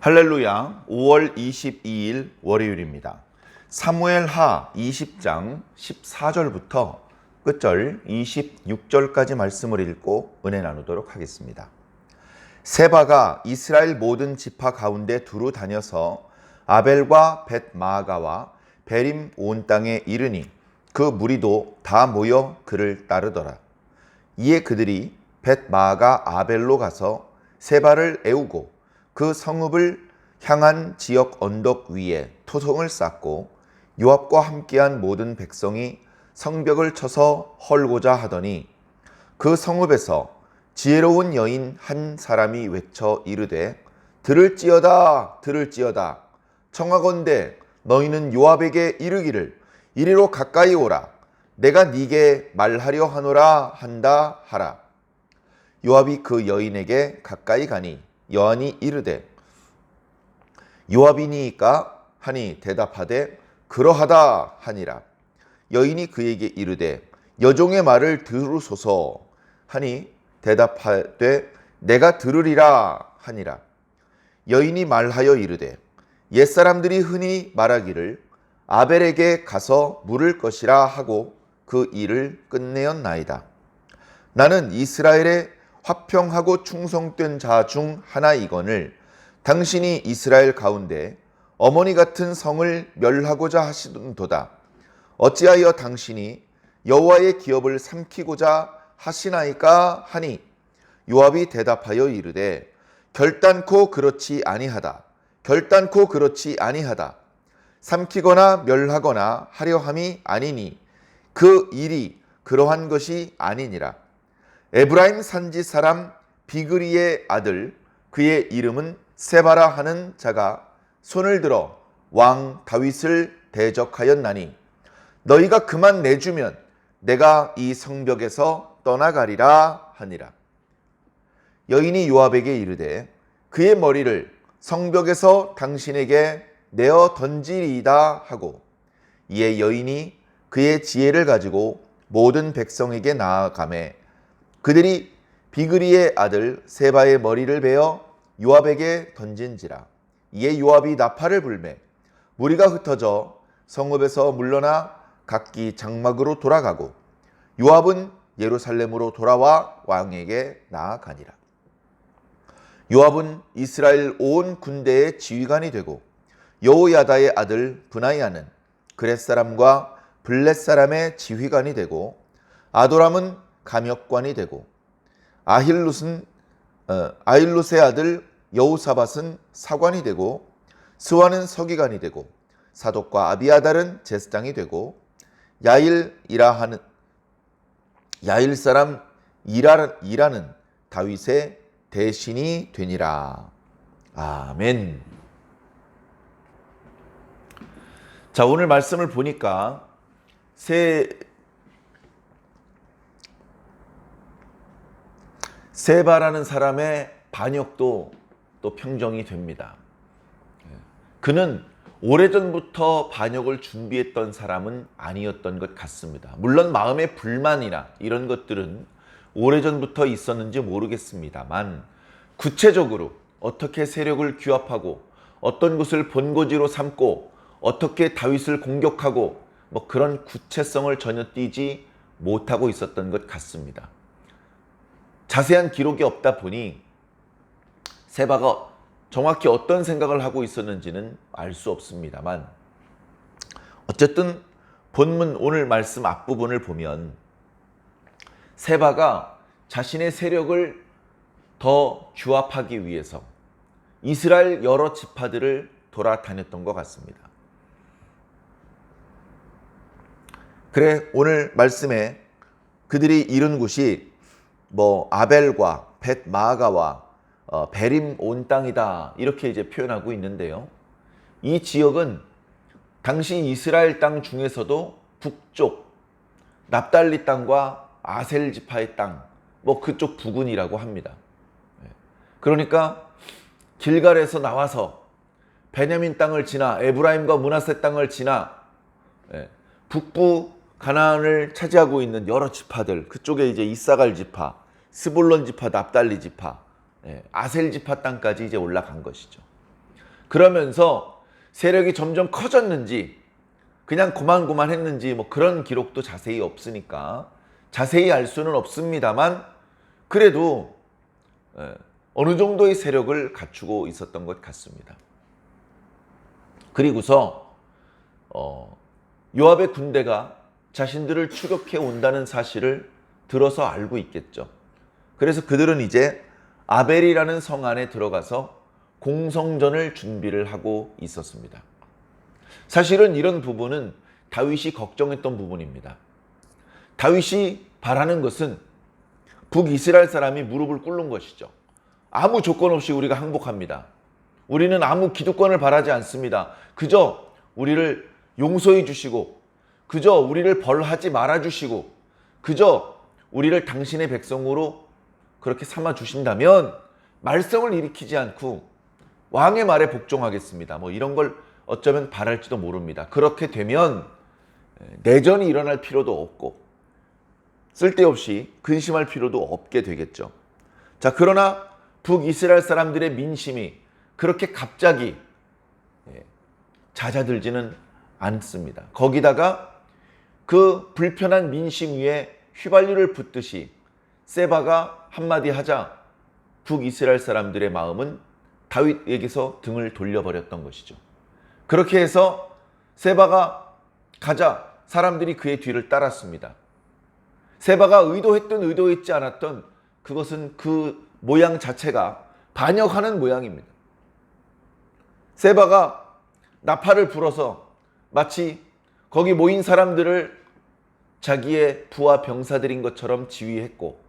할렐루야. 5월 22일 월요일입니다. 사무엘하 20장 14절부터 끝절 26절까지 말씀을 읽고 은혜 나누도록 하겠습니다. 세바가 이스라엘 모든 지파 가운데 두루 다녀서 아벨과 벳마아가와 베림 온 땅에 이르니 그 무리도 다 모여 그를 따르더라. 이에 그들이 벳마아가 아벨로 가서 세바를 애우고 그 성읍을 향한 지역 언덕 위에 토성을 쌓고 요압과 함께한 모든 백성이 성벽을 쳐서 헐고자 하더니 그 성읍에서 지혜로운 여인 한 사람이 외쳐 이르되 들을지어다 들을지어다 청하건대 너희는 요압에게 이르기를 이리로 가까이 오라 내가 네게 말하려 하노라 한다 하라. 요압이 그 여인에게 가까이 가니 여인이 이르되 요압이니까 하니 대답하되 그러하다 하니라. 여인이 그에게 이르되 여종의 말을 들으소서 하니 대답하되 내가 들으리라 하니라. 여인이 말하여 이르되 옛사람들이 흔히 말하기를 아벨에게 가서 물을 것이라 하고 그 일을 끝내었나이다. 나는 이스라엘의 화평하고 충성된 자 중 하나이거늘 당신이 이스라엘 가운데 어머니 같은 성을 멸하고자 하시는도다. 어찌하여 당신이 여호와의 기업을 삼키고자 하시나이까 하니 요압이 대답하여 이르되 결단코 그렇지 아니하다. 결단코 그렇지 아니하다. 삼키거나 멸하거나 하려 함이 아니니 그 일이 그러한 것이 아니니라. 에브라임 산지 사람 비그리의 아들 그의 이름은 세바라 하는 자가 손을 들어 왕 다윗을 대적하였나니 너희가 그만 내주면 내가 이 성벽에서 떠나가리라 하니라. 여인이 요압에게 이르되 그의 머리를 성벽에서 당신에게 내어 던지리이다 하고 이에 여인이 그의 지혜를 가지고 모든 백성에게 나아가매 그들이 비그리의 아들 세바의 머리를 베어 요압에게 던진지라. 이에 요압이 나팔을 불매 무리가 흩어져 성읍에서 물러나 각기 장막으로 돌아가고 요압은 예루살렘으로 돌아와 왕에게 나아가니라. 요압은 이스라엘 온 군대의 지휘관이 되고 여호야다의 아들 브나야는 그렛 사람과 블렛 사람의 지휘관이 되고 아도람은 감역관이 되고 아힐룻의 아들 여호사밧은 사관이 되고 스와는 서기관이 되고 사독과 아비아달은 제사장이 되고 야일 사람 이라는 다윗의 대신이 되니라. 아멘. 자, 오늘 말씀을 보니까 세바라는 사람의 반역도 또 평정이 됩니다. 그는 오래전부터 반역을 준비했던 사람은 아니었던 것 같습니다. 물론 마음의 불만이나 이런 것들은 오래전부터 있었는지 모르겠습니다만 구체적으로 어떻게 세력을 규합하고 어떤 곳을 본거지로 삼고 어떻게 다윗을 공격하고 그런 구체성을 전혀 띠지 못하고 있었던 것 같습니다. 자세한 기록이 없다 보니 세바가 정확히 어떤 생각을 하고 있었는지는 알 수 없습니다만 어쨌든 본문 오늘 말씀 앞부분을 보면 세바가 자신의 세력을 더 규합하기 위해서 이스라엘 여러 지파들을 돌아다녔던 것 같습니다. 그래 오늘 말씀에 그들이 이룬 곳이 아벨과 벳마아가와 베림 온 땅이다 이렇게 이제 표현하고 있는데요. 이 지역은 당시 이스라엘 땅 중에서도 북쪽 납달리 땅과 아셀 지파의 땅 그쪽 부근이라고 합니다. 그러니까 길갈에서 나와서 베냐민 땅을 지나 에브라임과 므낫세 땅을 지나 북부 가나안을 차지하고 있는 여러 지파들, 그쪽에 이제 이사갈 지파, 스불론 지파, 납달리 지파, 아셀 지파 땅까지 이제 올라간 것이죠. 그러면서 세력이 점점 커졌는지 그냥 고만고만했는지 뭐 그런 기록도 자세히 없으니까 자세히 알 수는 없습니다만 그래도 어느 정도의 세력을 갖추고 있었던 것 같습니다. 그리고서 요압의 군대가 자신들을 추격해 온다는 사실을 들어서 알고 있겠죠. 그래서 그들은 이제 아벨이라는 성 안에 들어가서 공성전을 준비를 하고 있었습니다. 사실은 이런 부분은 다윗이 걱정했던 부분입니다. 다윗이 바라는 것은 북이스라엘 사람이 무릎을 꿇는 것이죠. 아무 조건 없이 우리가 항복합니다. 우리는 아무 기득권을 바라지 않습니다. 그저 우리를 용서해 주시고, 그저 우리를 벌하지 말아 주시고, 그저 우리를 당신의 백성으로 그렇게 삼아 주신다면 말썽을 일으키지 않고 왕의 말에 복종하겠습니다. 뭐 이런 걸 어쩌면 바랄지도 모릅니다. 그렇게 되면 내전이 일어날 필요도 없고 쓸데없이 근심할 필요도 없게 되겠죠. 자, 그러나 북이스라엘 사람들의 민심이 그렇게 갑자기 잦아들지는 않습니다. 거기다가 그 불편한 민심 위에 휘발유를 붓듯이 세바가 한마디 하자 북이스라엘 사람들의 마음은 다윗에게서 등을 돌려버렸던 것이죠. 그렇게 해서 세바가 가자 사람들이 그의 뒤를 따랐습니다. 세바가 의도했든 의도했지 않았던 그것은 그 모양 자체가 반역하는 모양입니다. 세바가 나팔을 불어서 마치 거기 모인 사람들을 자기의 부하 병사들인 것처럼 지휘했고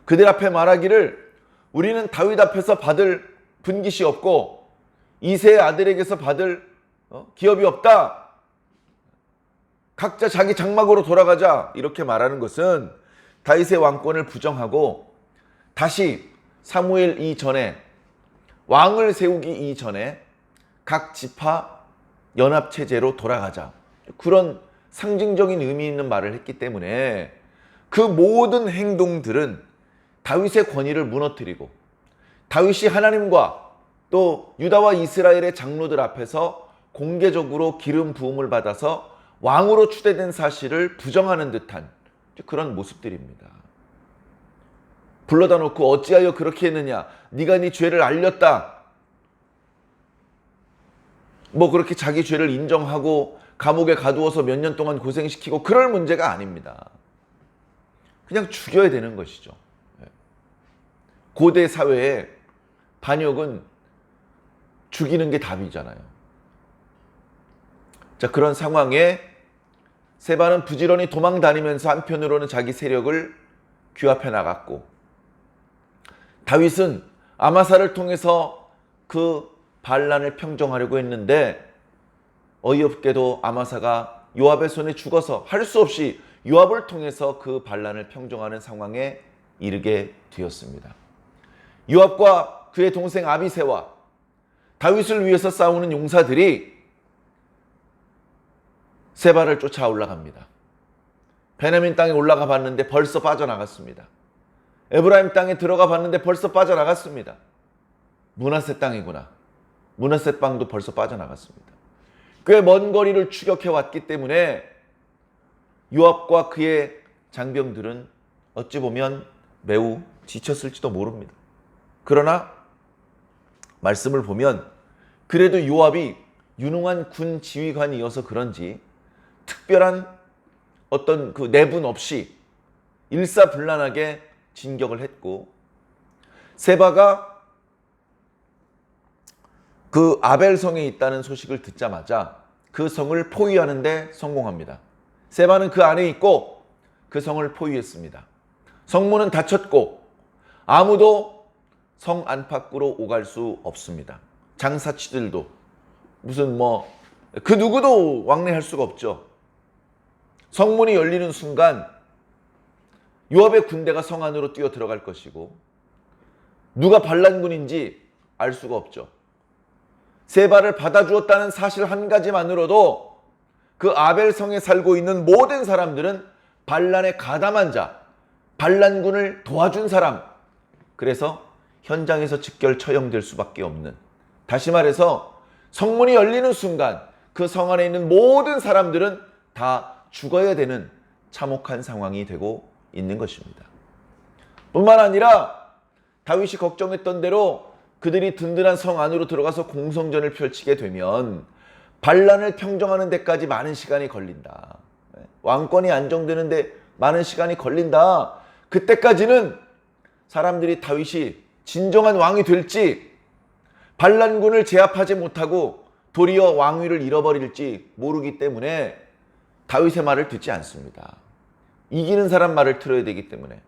그들 앞에 말하기를 우리는 다윗 앞에서 받을 분깃이 없고 이새의 아들에게서 받을 기업이 없다. 각자 자기 장막으로 돌아가자. 이렇게 말하는 것은 다윗의 왕권을 부정하고 다시 사무엘 이전에 왕을 세우기 이전에 각 지파 연합체제로 돌아가자. 그런 상징적인 의미 있는 말을 했기 때문에 그 모든 행동들은 다윗의 권위를 무너뜨리고 다윗이 하나님과 또 유다와 이스라엘의 장로들 앞에서 공개적으로 기름 부음을 받아서 왕으로 추대된 사실을 부정하는 듯한 그런 모습들입니다. 불러다 놓고 어찌하여 그렇게 했느냐? 네가 네 죄를 알렸다. 뭐 그렇게 자기 죄를 인정하고 감옥에 가두어서 몇 년 동안 고생시키고 그럴 문제가 아닙니다. 그냥 죽여야 되는 것이죠. 고대 사회에 반역은 죽이는 게 답이잖아요. 자, 그런 상황에 세바는 부지런히 도망 다니면서 한편으로는 자기 세력을 규합해 나갔고 다윗은 아마사를 통해서 그 반란을 평정하려고 했는데 어이없게도 아마사가 요압의 손에 죽어서 할 수 없이 요압을 통해서 그 반란을 평정하는 상황에 이르게 되었습니다. 요압과 그의 동생 아비새와 다윗을 위해서 싸우는 용사들이 세바를 쫓아 올라갑니다. 베냐민 땅에 올라가 봤는데 벌써 빠져나갔습니다. 에브라임 땅에 들어가 봤는데 벌써 빠져나갔습니다. 므낫세 땅이구나. 므낫세 땅도 벌써 빠져나갔습니다. 꽤 먼 거리를 추격해 왔기 때문에 요압과 그의 장병들은 어찌 보면 매우 지쳤을지도 모릅니다. 그러나 말씀을 보면 그래도 요압이 유능한 군 지휘관이어서 그런지 특별한 어떤 그 내분 없이 일사불란하게 진격을 했고 세바가 그 아벨성에 있다는 소식을 듣자마자 그 성을 포위하는 데 성공합니다. 세바는 그 안에 있고 그 성을 포위했습니다. 성문은 닫혔고 아무도 성 안팎으로 오갈 수 없습니다. 장사치들도 무슨 그 누구도 왕래할 수가 없죠. 성문이 열리는 순간 요압의 군대가 성 안으로 뛰어 들어갈 것이고 누가 반란군인지 알 수가 없죠. 세바를 받아주었다는 사실 한 가지만으로도 그 아벨성에 살고 있는 모든 사람들은 반란에 가담한 자, 반란군을 도와준 사람, 그래서 현장에서 직결 처형될 수밖에 없는, 다시 말해서 성문이 열리는 순간 그 성 안에 있는 모든 사람들은 다 죽어야 되는 참혹한 상황이 되고 있는 것입니다. 뿐만 아니라 다윗이 걱정했던 대로 그들이 든든한 성 안으로 들어가서 공성전을 펼치게 되면 반란을 평정하는 데까지 많은 시간이 걸린다. 왕권이 안정되는데 많은 시간이 걸린다. 그때까지는 사람들이 다윗이 진정한 왕이 될지, 반란군을 제압하지 못하고 도리어 왕위를 잃어버릴지 모르기 때문에 다윗의 말을 듣지 않습니다. 이기는 사람 말을 들어야 되기 때문에.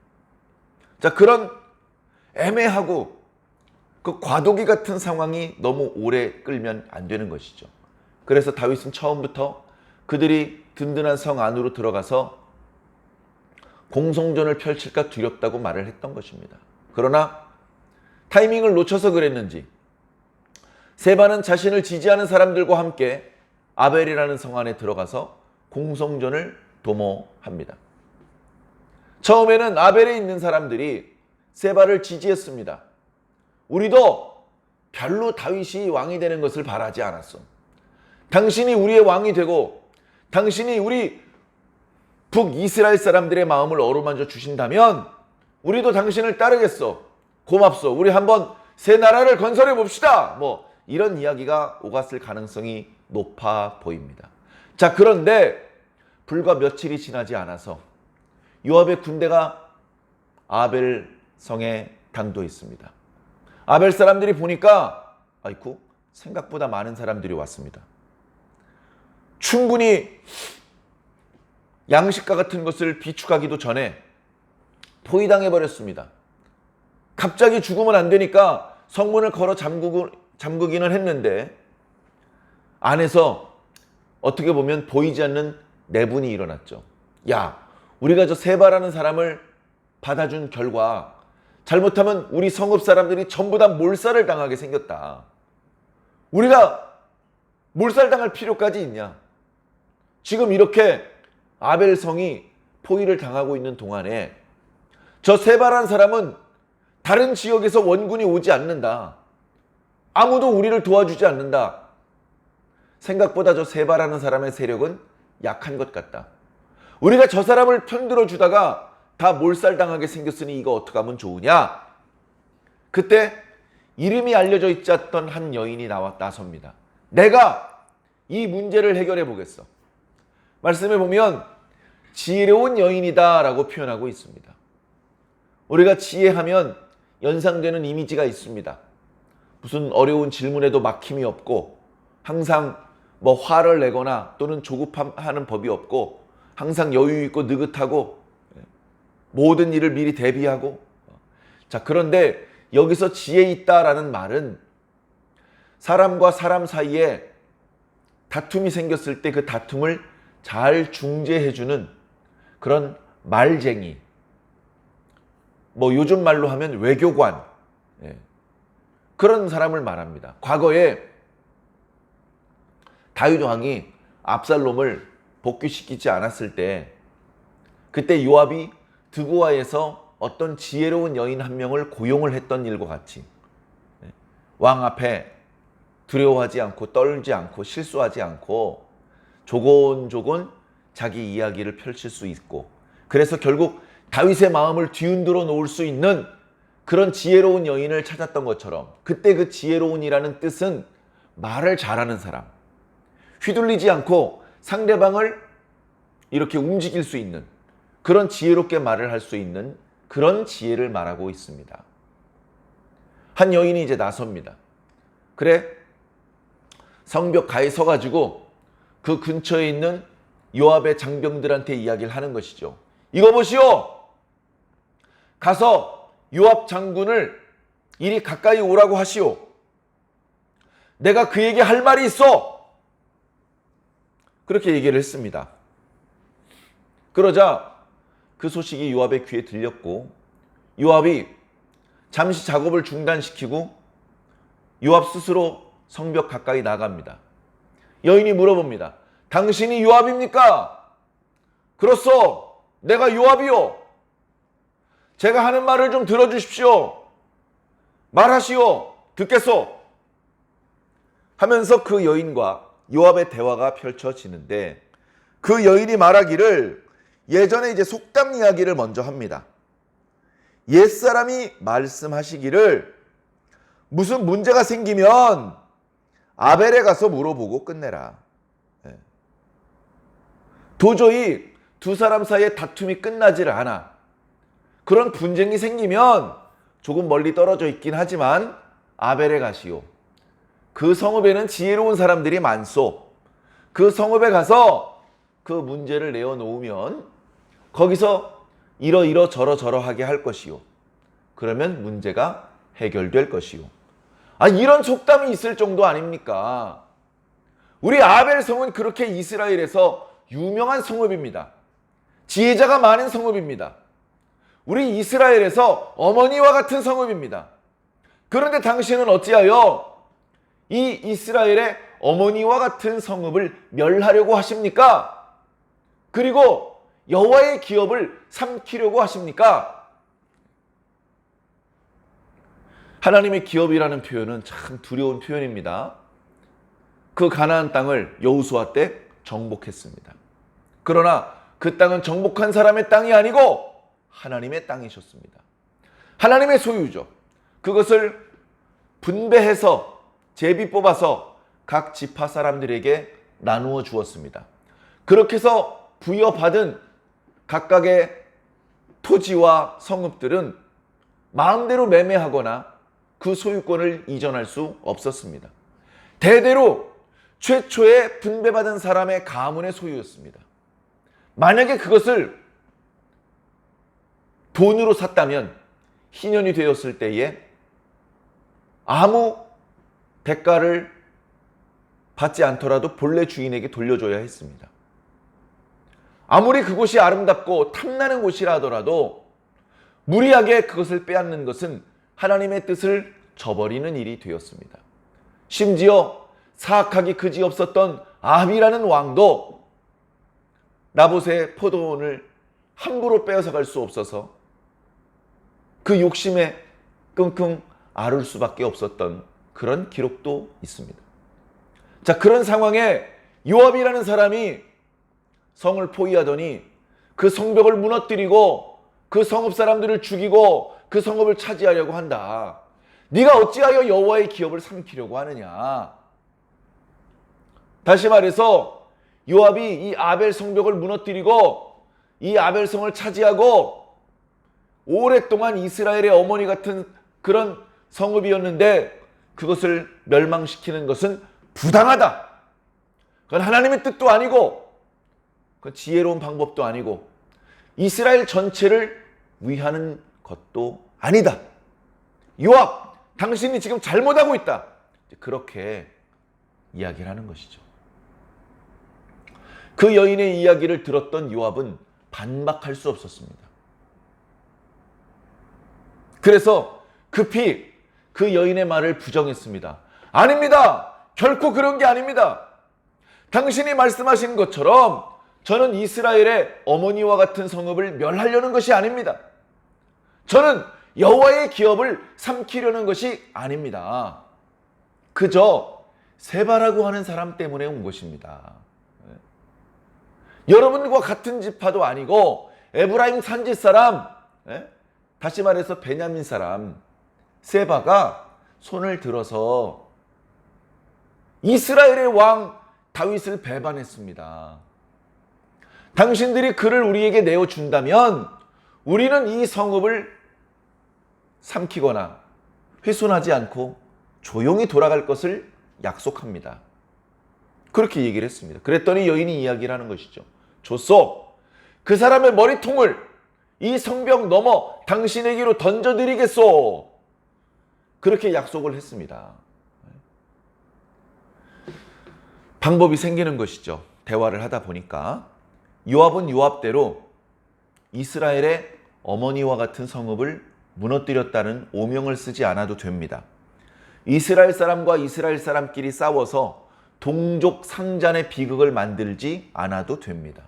자, 그런 애매하고 그 과도기 같은 상황이 너무 오래 끌면 안 되는 것이죠. 그래서 다윗은 처음부터 그들이 든든한 성 안으로 들어가서 공성전을 펼칠까 두렵다고 말을 했던 것입니다. 그러나 타이밍을 놓쳐서 그랬는지 세바는 자신을 지지하는 사람들과 함께 아벨이라는 성 안에 들어가서 공성전을 도모합니다. 처음에는 아벨에 있는 사람들이 세바를 지지했습니다. 우리도 별로 다윗이 왕이 되는 것을 바라지 않았어. 당신이 우리의 왕이 되고 당신이 우리 북이스라엘 사람들의 마음을 어루만져 주신다면 우리도 당신을 따르겠어. 고맙소. 우리 한번 새 나라를 건설해 봅시다. 뭐 이런 이야기가 오갔을 가능성이 높아 보입니다. 자, 그런데 불과 며칠이 지나지 않아서 요압의 군대가 아벨 성에 당도했습니다. 아벨 사람들이 보니까 아이쿠, 생각보다 많은 사람들이 왔습니다. 충분히 양식과 같은 것을 비축하기도 전에 포위당해 버렸습니다. 갑자기 죽으면 안 되니까 성문을 걸어 잠그기는 했는데 안에서 어떻게 보면 보이지 않는 내분이 일어났죠. 야, 우리가 저 세바라는 사람을 받아준 결과 잘못하면 우리 성읍 사람들이 전부 다 몰살을 당하게 생겼다. 우리가 몰살당할 필요까지 있냐? 지금 이렇게 아벨 성이 포위를 당하고 있는 동안에 저 세바라는 사람은 다른 지역에서 원군이 오지 않는다. 아무도 우리를 도와주지 않는다. 생각보다 저 세바라는 사람의 세력은 약한 것 같다. 우리가 저 사람을 편들어 주다가 다 몰살당하게 생겼으니 이거 어떻게 하면 좋으냐? 그때 이름이 알려져 있지 않던 한 여인이 나섭니다. 내가 이 문제를 해결해 보겠어. 말씀에 보면 지혜로운 여인이다 라고 표현하고 있습니다. 우리가 지혜하면 연상되는 이미지가 있습니다. 무슨 어려운 질문에도 막힘이 없고 항상 뭐 화를 내거나 또는 조급하는 법이 없고 항상 여유 있고 느긋하고 모든 일을 미리 대비하고. 자, 그런데 여기서 지혜 있다라는 말은 사람과 사람 사이에 다툼이 생겼을 때 그 다툼을 잘 중재해주는 그런 말쟁이, 뭐 요즘 말로 하면 외교관, 그런 사람을 말합니다. 과거에 다윗 왕이 압살롬을 복귀시키지 않았을 때 그때 요압이 드고아에서 어떤 지혜로운 여인 한 명을 고용을 했던 일과 같이 왕 앞에 두려워하지 않고 떨지 않고 실수하지 않고 조곤조곤 자기 이야기를 펼칠 수 있고, 그래서 결국 다윗의 마음을 뒤흔들어 놓을 수 있는 그런 지혜로운 여인을 찾았던 것처럼, 그때 그 지혜로운이라는 뜻은 말을 잘하는 사람, 휘둘리지 않고 상대방을 이렇게 움직일 수 있는, 그런 지혜롭게 말을 할 수 있는 그런 지혜를 말하고 있습니다. 한 여인이 이제 나섭니다. 그래, 성벽 가에 서가지고 그 근처에 있는 요압의 장병들한테 이야기를 하는 것이죠. 이거 보시오! 가서 요압 장군을 이리 가까이 오라고 하시오. 내가 그에게 할 말이 있어! 그렇게 얘기를 했습니다. 그러자 그 소식이 요압의 귀에 들렸고, 요압이 잠시 작업을 중단시키고 요압 스스로 성벽 가까이 나갑니다. 여인이 물어봅니다. 당신이 요압입니까? 그렇소. 내가 요압이요. 제가 하는 말을 좀 들어주십시오. 말하시오. 듣겠소. 하면서 그 여인과 요압의 대화가 펼쳐지는데 그 여인이 말하기를 예전에 이제 속담 이야기를 먼저 합니다. 옛사람이 말씀하시기를 무슨 문제가 생기면 아벨에 가서 물어보고 끝내라. 도저히 두 사람 사이에 다툼이 끝나질 않아. 그런 분쟁이 생기면 조금 멀리 떨어져 있긴 하지만 아벨에 가시오. 그 성읍에는 지혜로운 사람들이 많소. 그 성읍에 가서 그 문제를 내어놓으면 거기서 이러이러 저러저러하게 할 것이요. 그러면 문제가 해결될 것이요. 이런 속담이 있을 정도 아닙니까? 우리 아벨 성은 그렇게 이스라엘에서 유명한 성읍입니다. 지혜자가 많은 성읍입니다. 우리 이스라엘에서 어머니와 같은 성읍입니다. 그런데 당신은 어찌하여 이 이스라엘의 어머니와 같은 성읍을 멸하려고 하십니까? 그리고 여호와의 기업을 삼키려고 하십니까? 하나님의 기업이라는 표현은 참 두려운 표현입니다. 그 가나안 땅을 여호수아 때 정복했습니다. 그러나 그 땅은 정복한 사람의 땅이 아니고 하나님의 땅이셨습니다. 하나님의 소유죠. 그것을 분배해서 제비 뽑아서 각 지파 사람들에게 나누어 주었습니다. 그렇게 해서 부여받은 각각의 토지와 성읍들은 마음대로 매매하거나 그 소유권을 이전할 수 없었습니다. 대대로 최초에 분배받은 사람의 가문의 소유였습니다. 만약에 그것을 돈으로 샀다면 희년이 되었을 때에 아무 대가를 받지 않더라도 본래 주인에게 돌려줘야 했습니다. 아무리 그곳이 아름답고 탐나는 곳이라 하더라도 무리하게 그것을 빼앗는 것은 하나님의 뜻을 저버리는 일이 되었습니다. 심지어 사악하기 그지없었던 아합이라는 왕도 나봇의 포도원을 함부로 빼앗아 갈 수 없어서 그 욕심에 끙끙 앓을 수밖에 없었던 그런 기록도 있습니다. 자, 그런 상황에 요압이라는 사람이 성을 포위하더니 그 성벽을 무너뜨리고 그 성읍 사람들을 죽이고 그 성읍을 차지하려고 한다. 네가 어찌하여 여호와의 기업을 삼키려고 하느냐. 다시 말해서 요압이 이 아벨 성벽을 무너뜨리고 이 아벨 성을 차지하고 오랫동안 이스라엘의 어머니 같은 그런 성읍이었는데 그것을 멸망시키는 것은 부당하다. 그건 하나님의 뜻도 아니고 그건 지혜로운 방법도 아니고 이스라엘 전체를 위하는 것도 아니다. 요압, 당신이 지금 잘못하고 있다. 그렇게 이야기를 하는 것이죠. 그 여인의 이야기를 들었던 요압은 반박할 수 없었습니다. 그래서 급히 그 여인의 말을 부정했습니다. 아닙니다. 결코 그런 게 아닙니다. 당신이 말씀하신 것처럼 저는 이스라엘의 어머니와 같은 성읍을 멸하려는 것이 아닙니다. 저는 여호와의 기업을 삼키려는 것이 아닙니다. 그저 세바라고 하는 사람 때문에 온 것입니다. 여러분과 같은 지파도 아니고 에브라임 산지 사람, 다시 말해서 베냐민 사람 세바가 손을 들어서 이스라엘의 왕 다윗을 배반했습니다. 당신들이 그를 우리에게 내어준다면 우리는 이 성읍을 삼키거나 훼손하지 않고 조용히 돌아갈 것을 약속합니다. 그렇게 얘기를 했습니다. 그랬더니 여인이 이야기를 하는 것이죠. 좋소. 그 사람의 머리통을 이 성벽 넘어 당신에게로 던져드리겠소. 그렇게 약속을 했습니다. 방법이 생기는 것이죠. 대화를 하다 보니까 요압은 요압대로 이스라엘의 어머니와 같은 성읍을 무너뜨렸다는 오명을 쓰지 않아도 됩니다. 이스라엘 사람과 이스라엘 사람끼리 싸워서 동족 상잔의 비극을 만들지 않아도 됩니다.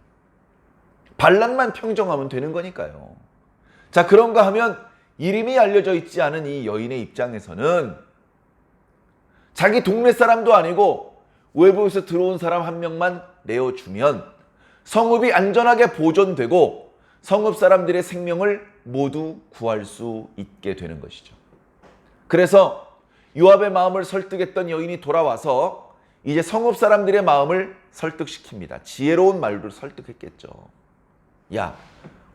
반란만 평정하면 되는 거니까요. 자, 그런가 하면 이름이 알려져 있지 않은 이 여인의 입장에서는 자기 동네 사람도 아니고 외부에서 들어온 사람 한 명만 내어주면 성읍이 안전하게 보존되고 성읍 사람들의 생명을 모두 구할 수 있게 되는 것이죠. 그래서 요압의 마음을 설득했던 여인이 돌아와서 이제 성읍 사람들의 마음을 설득시킵니다. 지혜로운 말로 설득했겠죠. 야,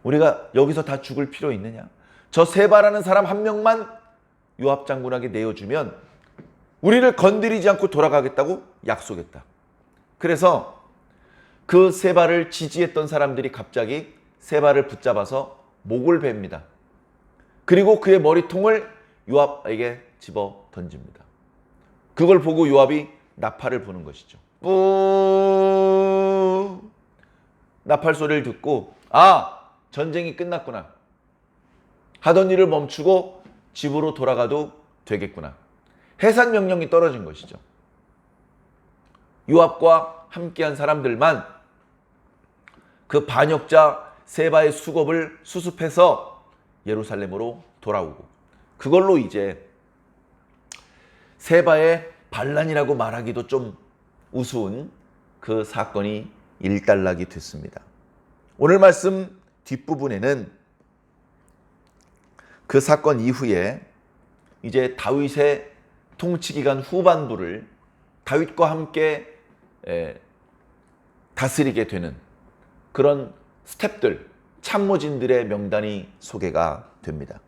우리가 여기서 다 죽을 필요 있느냐? 저 세바라는 사람 한 명만 요압 장군에게 내어주면 우리를 건드리지 않고 돌아가겠다고 약속했다. 그래서 그 세바를 지지했던 사람들이 갑자기 세바를 붙잡아서 목을 베입니다. 그리고 그의 머리통을 요압에게 집어 던집니다. 그걸 보고 요압이 나팔을 부는 것이죠. 뿌 나팔 소리를 듣고 전쟁이 끝났구나. 하던 일을 멈추고 집으로 돌아가도 되겠구나. 해산 명령이 떨어진 것이죠. 요압과 함께한 사람들만 그 반역자 세바의 수겁을 수습해서 예루살렘으로 돌아오고 그걸로 이제 세바의 반란이라고 말하기도 좀 우스운 그 사건이 일단락이 됐습니다. 오늘 말씀 뒷부분에는 그 사건 이후에 이제 다윗의 통치기간 후반부를 다윗과 함께 다스리게 되는 그런 스텝들, 참모진들의 명단이 소개가 됩니다.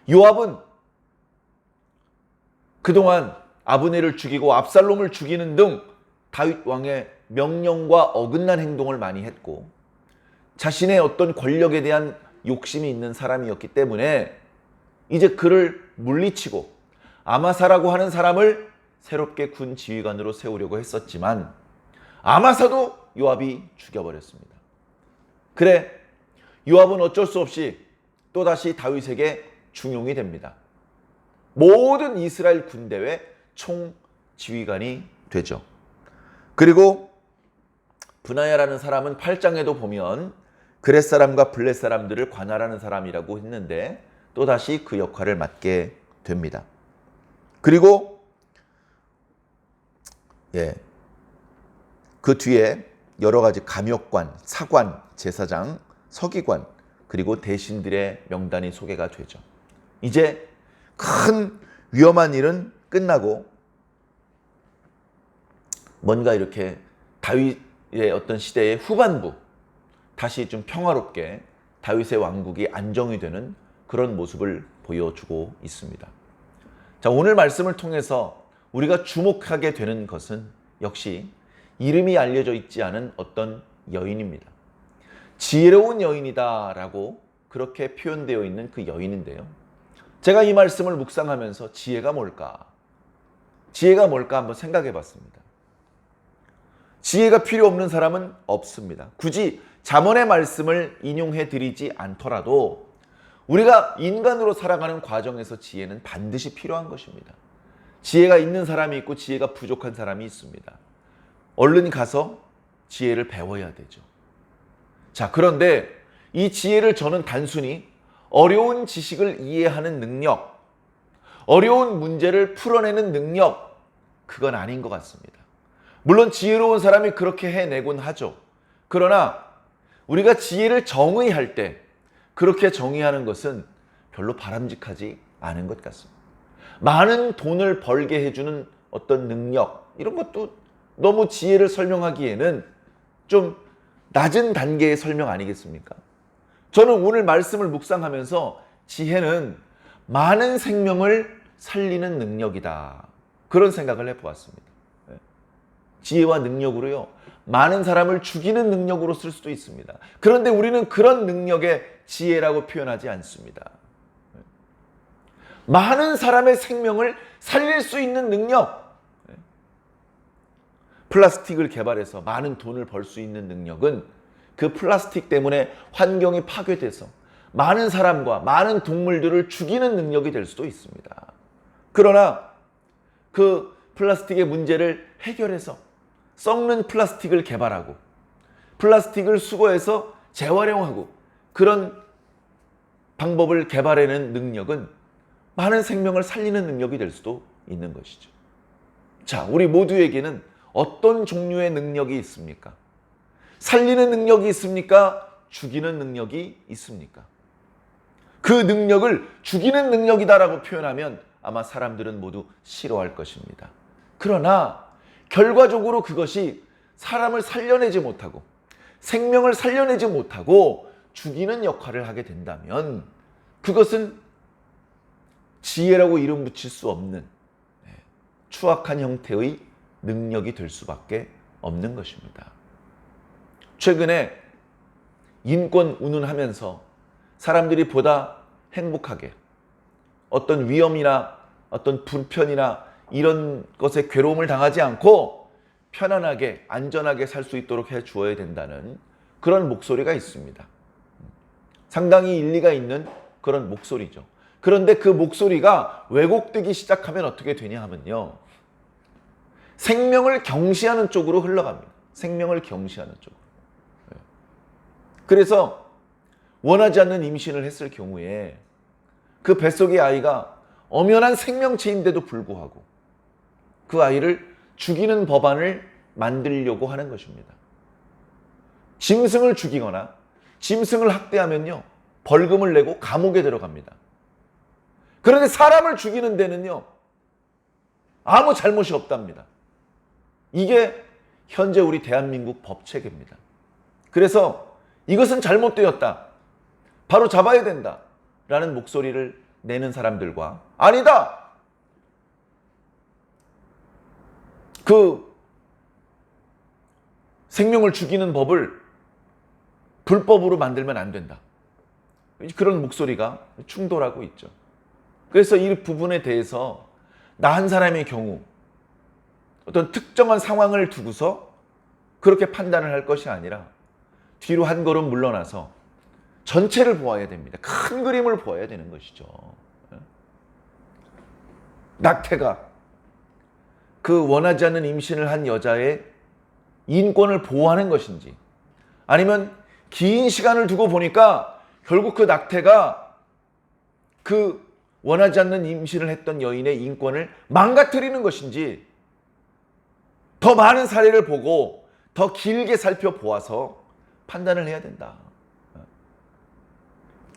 요압은 그동안 아브넬을 죽이고 압살롬을 죽이는 등 다윗 왕의 명령과 어긋난 행동을 많이 했고 자신의 어떤 권력에 대한 욕심이 있는 사람이었기 때문에 이제 그를 물리치고 아마사라고 하는 사람을 새롭게 군 지휘관으로 세우려고 했었지만 아마사도 요압이 죽여버렸습니다. 그래, 요압은 어쩔 수 없이 또다시 다윗에게 중용이 됩니다. 모든 이스라엘 군대의 총지휘관이 되죠. 그리고 브나야라는 사람은 8장에도 보면 그렛 사람과 블렛 사람들을 관할하는 사람이라고 했는데 또다시 그 역할을 맡게 됩니다. 그리고 그 뒤에 여러 가지 감역관, 사관, 제사장, 서기관 그리고 대신들의 명단이 소개가 되죠. 이제 큰 위험한 일은 끝나고 뭔가 이렇게 다윗의 어떤 시대의 후반부 다시 좀 평화롭게 다윗의 왕국이 안정이 되는 그런 모습을 보여주고 있습니다. 자, 오늘 말씀을 통해서 우리가 주목하게 되는 것은 역시 이름이 알려져 있지 않은 어떤 여인입니다. 지혜로운 여인이다라고 그렇게 표현되어 있는 그 여인인데요. 제가 이 말씀을 묵상하면서 지혜가 뭘까? 지혜가 뭘까 한번 생각해 봤습니다. 지혜가 필요 없는 사람은 없습니다. 굳이 잠언의 말씀을 인용해 드리지 않더라도 우리가 인간으로 살아가는 과정에서 지혜는 반드시 필요한 것입니다. 지혜가 있는 사람이 있고 지혜가 부족한 사람이 있습니다. 얼른 가서 지혜를 배워야 되죠. 자, 그런데 이 지혜를 저는 단순히 어려운 지식을 이해하는 능력, 어려운 문제를 풀어내는 능력, 그건 아닌 것 같습니다. 물론 지혜로운 사람이 그렇게 해내곤 하죠. 그러나 우리가 지혜를 정의할 때 그렇게 정의하는 것은 별로 바람직하지 않은 것 같습니다. 많은 돈을 벌게 해주는 어떤 능력, 이런 것도 너무 지혜를 설명하기에는 좀 낮은 단계의 설명 아니겠습니까? 저는 오늘 말씀을 묵상하면서 지혜는 많은 생명을 살리는 능력이다. 그런 생각을 해보았습니다. 지혜와 능력으로요, 많은 사람을 죽이는 능력으로 쓸 수도 있습니다. 그런데 우리는 그런 능력의 지혜라고 표현하지 않습니다. 많은 사람의 생명을 살릴 수 있는 능력, 플라스틱을 개발해서 많은 돈을 벌 수 있는 능력은 그 플라스틱 때문에 환경이 파괴돼서 많은 사람과 많은 동물들을 죽이는 능력이 될 수도 있습니다. 그러나 그 플라스틱의 문제를 해결해서 썩는 플라스틱을 개발하고 플라스틱을 수거해서 재활용하고 그런 방법을 개발해낸 능력은 많은 생명을 살리는 능력이 될 수도 있는 것이죠. 자, 우리 모두에게는 어떤 종류의 능력이 있습니까? 살리는 능력이 있습니까? 죽이는 능력이 있습니까? 그 능력을 죽이는 능력이다라고 표현하면 아마 사람들은 모두 싫어할 것입니다. 그러나 결과적으로 그것이 사람을 살려내지 못하고 생명을 살려내지 못하고 죽이는 역할을 하게 된다면 그것은 지혜라고 이름 붙일 수 없는 추악한 형태의 능력이 될 수밖에 없는 것입니다. 최근에 인권 운운하면서 사람들이 보다 행복하게 어떤 위험이나 어떤 불편이나 이런 것에 괴로움을 당하지 않고 편안하게 안전하게 살 수 있도록 해 주어야 된다는 그런 목소리가 있습니다. 상당히 일리가 있는 그런 목소리죠. 그런데 그 목소리가 왜곡되기 시작하면 어떻게 되냐 하면요. 생명을 경시하는 쪽으로 흘러갑니다. 생명을 경시하는 쪽으로. 그래서 원하지 않는 임신을 했을 경우에 그 뱃속의 아이가 엄연한 생명체인데도 불구하고 그 아이를 죽이는 법안을 만들려고 하는 것입니다. 짐승을 죽이거나 짐승을 학대하면요. 벌금을 내고 감옥에 들어갑니다. 그런데 사람을 죽이는 데는요. 아무 잘못이 없답니다. 이게 현재 우리 대한민국 법 체계입니다. 그래서 이것은 잘못되었다. 바로 잡아야 된다. 라는 목소리를 내는 사람들과 아니다. 그 생명을 죽이는 법을 불법으로 만들면 안 된다. 그런 목소리가 충돌하고 있죠. 그래서 이 부분에 대해서 나 한 사람의 경우 어떤 특정한 상황을 두고서 그렇게 판단을 할 것이 아니라 뒤로 한 걸음 물러나서 전체를 보아야 됩니다. 큰 그림을 보아야 되는 것이죠. 낙태가 그 원하지 않는 임신을 한 여자의 인권을 보호하는 것인지 아니면 긴 시간을 두고 보니까 결국 그 낙태가 그 원하지 않는 임신을 했던 여인의 인권을 망가뜨리는 것인지 더 많은 사례를 보고 더 길게 살펴보아서 판단을 해야 된다.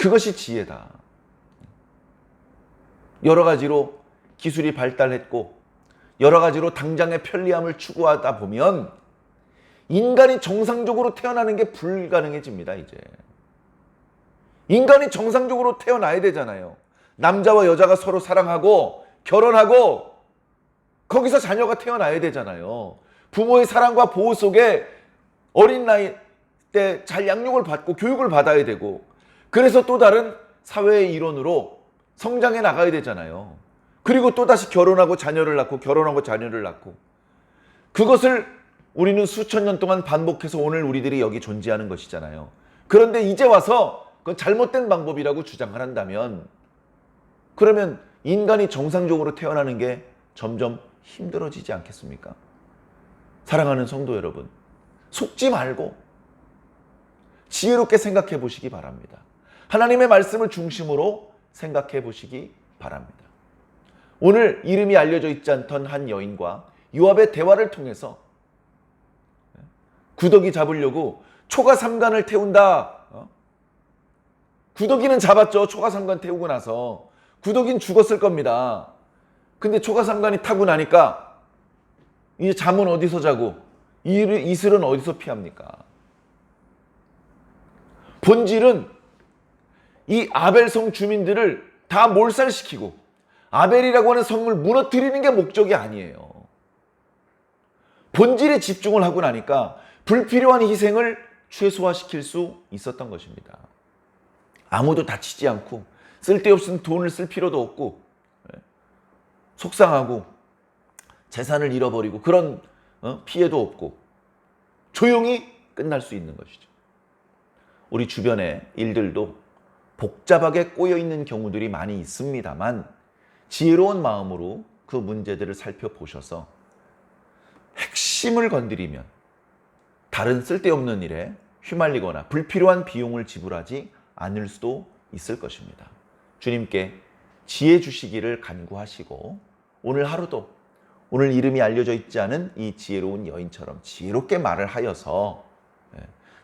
그것이 지혜다. 여러 가지로 기술이 발달했고 여러 가지로 당장의 편리함을 추구하다 보면 인간이 정상적으로 태어나는 게 불가능해집니다. 이제 인간이 정상적으로 태어나야 되잖아요. 남자와 여자가 서로 사랑하고 결혼하고 거기서 자녀가 태어나야 되잖아요. 부모의 사랑과 보호 속에 어린 나이 때 잘 양육을 받고 교육을 받아야 되고 그래서 또 다른 사회의 일원으로 성장해 나가야 되잖아요. 그리고 또다시 결혼하고 자녀를 낳고 결혼하고 자녀를 낳고 그것을 우리는 수천 년 동안 반복해서 오늘 우리들이 여기 존재하는 것이잖아요. 그런데 이제 와서 그건 잘못된 방법이라고 주장을 한다면 그러면 인간이 정상적으로 태어나는 게 점점 힘들어지지 않겠습니까? 사랑하는 성도 여러분, 속지 말고 지혜롭게 생각해 보시기 바랍니다. 하나님의 말씀을 중심으로 생각해 보시기 바랍니다. 오늘 이름이 알려져 있지 않던 한 여인과 요압의 대화를 통해서 구더기 잡으려고 초가삼간을 태운다. 구더기는 잡았죠. 초가삼간 태우고 나서. 구더기는 죽었을 겁니다. 근데 초가삼간이 타고 나니까 이제 잠은 어디서 자고 이슬은 어디서 피합니까? 본질은 이 아벨성 주민들을 다 몰살시키고 아벨이라고 하는 성을 무너뜨리는 게 목적이 아니에요. 본질에 집중을 하고 나니까 불필요한 희생을 최소화시킬 수 있었던 것입니다. 아무도 다치지 않고 쓸데없는 돈을 쓸 필요도 없고 속상하고 재산을 잃어버리고 그런 피해도 없고 조용히 끝날 수 있는 것이죠. 우리 주변의 일들도 복잡하게 꼬여있는 경우들이 많이 있습니다만 지혜로운 마음으로 그 문제들을 살펴보셔서 핵심을 건드리면 다른 쓸데없는 일에 휘말리거나 불필요한 비용을 지불하지 않을 수도 있을 것입니다. 주님께 지혜 주시기를 간구하시고 오늘 하루도 오늘 이름이 알려져 있지 않은 이 지혜로운 여인처럼 지혜롭게 말을 하여서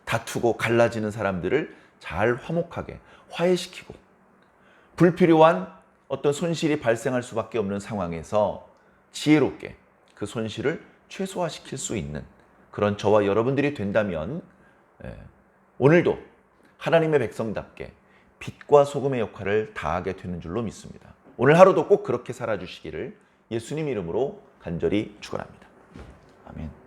다투고 갈라지는 사람들을 잘 화목하게 화해시키고, 불필요한 어떤 손실이 발생할 수밖에 없는 상황에서 지혜롭게 그 손실을 최소화시킬 수 있는 그런 저와 여러분들이 된다면 오늘도 하나님의 백성답게 빛과 소금의 역할을 다하게 되는 줄로 믿습니다. 오늘 하루도 꼭 그렇게 살아주시기를 예수님 이름으로 간절히 축원합니다. 아멘.